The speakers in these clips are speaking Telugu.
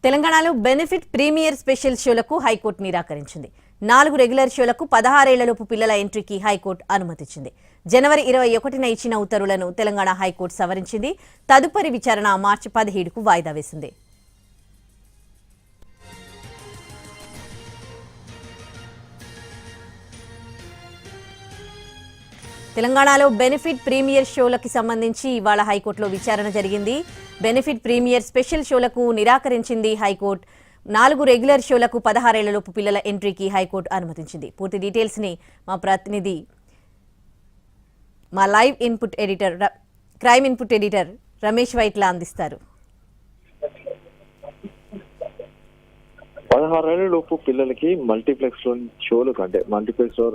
తెలంగాణలో బెనిఫిట్ ప్రీమియర్ స్పెషల్ షోలకు హైకోర్టు నిరాకరించింది. 4 రెగ్యులర్ షోలకు 16 ఏళ్లలోపు పిల్లల ఎంట్రీకి హైకోర్టు అనుమతించింది. జనవరి 21న ఇచ్చిన ఉత్తర్వులను తెలంగాణ హైకోర్టు సవరించింది. తదుపరి విచారణ మార్చి 17కు వాయిదా వేసింది. తెలంగాణలో బెనిఫిట్ ప్రీమియర్ షోలకి సంబంధించి ఇవాళ హైకోర్టులో విచారణ జరిగింది. బెనిఫిట్ ప్రీమియర్ స్పెషల్ షోలకు నిరాకరించింది హైకోర్టు. 4 రెగ్యులర్ షోలకు 16 ఏళ్లలోపు పిల్లల ఎంట్రీకి హైకోర్టు అనుమతించింది. పూర్తి డీటెయిల్స్ ని మా ప్రతినిధి, మా live input editor, crime input editor Ramesh Vaitla అందిస్తారు. 16 ఏళ్లలోపు పిల్లలకి మల్టీప్లెక్స్ లో షోలకు అంటే మల్టీప్లెక్స్ లో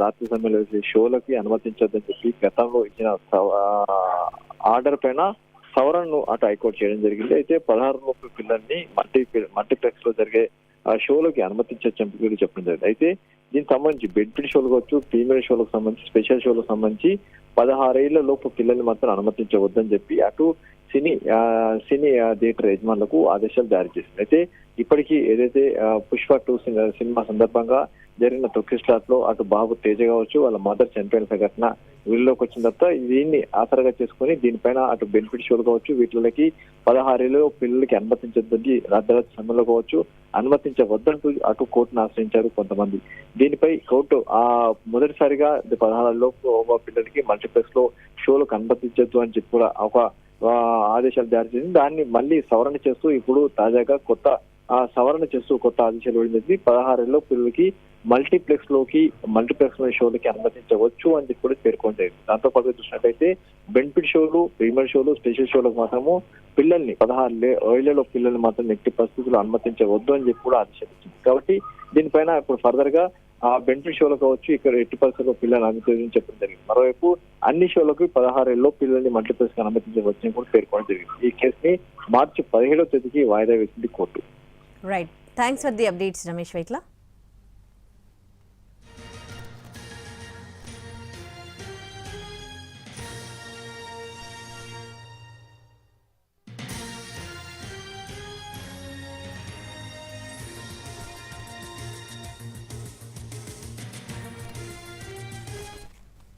రాత్రి సమయంలో షోలకి అనుమతించొద్దని చెప్పి గతంలో ఇచ్చిన ఆర్డర్ పైన సవరణను అటు హైకోర్టు చేయడం జరిగింది. అయితే 16 లోపు పిల్లల్ని మల్టీప్లెక్స్ లో జరిగే షోలకి అనుమతించొచ్చని చెప్పడం జరిగింది. అయితే దీనికి సంబంధించి బెనిఫిట్ షోలు కావచ్చు, ప్రీమియర్ షోలకు సంబంధించి, స్పెషల్ షోలకు సంబంధించి 16 ఏళ్ల లోపు పిల్లల్ని మాత్రం అనుమతించవద్దని చెప్పి అటు సినీ థియేటర్ యజమానులకు ఆదేశాలు జారీ చేసింది. అయితే ఇప్పటికీ ఏదైతే పుష్ప 2 సినిమా సందర్భంగా జరిగిన తొక్కిస్లాట్ లో అటు బాబు తేజ కావచ్చు, వాళ్ళ మదర్ చనిపోయిన సంఘటన వీళ్ళలోకి వచ్చిన తర్వాత దీన్ని ఆసరగా చేసుకుని దీనిపైన అటు బెనిఫిట్ షోలు కావచ్చు, వీటికి 16 ఏళ్ళు పిల్లలకి అనుమతించద్దని రాత్రి సమయంలో కావచ్చు అనుమతించవద్దంటూ అటు కోర్టును ఆశ్రయించారు కొంతమంది. దీనిపై కోర్టు మొదటిసారిగా 16 లోపు పిల్లలకి మల్టీప్లెక్స్ లో షోలకు అనుమతించద్దు అని చెప్పి కూడా ఒక ఆదేశాలు జారీ చేసింది. దాన్ని మళ్ళీ సవరణ చేస్తూ ఇప్పుడు తాజాగా కొత్త ఆదేశాలు పడింది. 16 ఏళ్ళ పిల్లలకి మల్టీప్లెక్స్ లో షోలకి అనుమతించవచ్చు అని చెప్పి కూడా పేర్కొంది. దాంతో పాటు చూసినట్టయితే బెనిఫిట్ షోలు, ప్రీమియర్ షోలు, స్పెషల్ షోలకు మాత్రము పిల్లల్ని 16 ఏళ్లలో పిల్లల్ని మాత్రం ఎట్టి పరిస్థితుల్లో అనుమతించవద్దు అని చెప్పి కూడా ఆదేశాలు ఇచ్చింది. కాబట్టి దీనిపైన ఇప్పుడు ఫర్దర్ గా బెనిఫిట్ షోలు కావచ్చు ఇక్కడ ఎట్టి పరిస్థితుల్లో పిల్లల్ని అనుమతించని చెప్పడం జరిగింది. మరోవైపు అన్ని షోలకు 16 ఏళ్ళలో పిల్లల్ని మల్టీప్లెక్స్ అనుమతించవచ్చని కూడా పేర్కొనడం జరిగింది. ఈ కేసుని మార్చి 17వ తేదీకి వాయిదా వేసింది court. Right, thanks for the updates Ramesh Vaitla.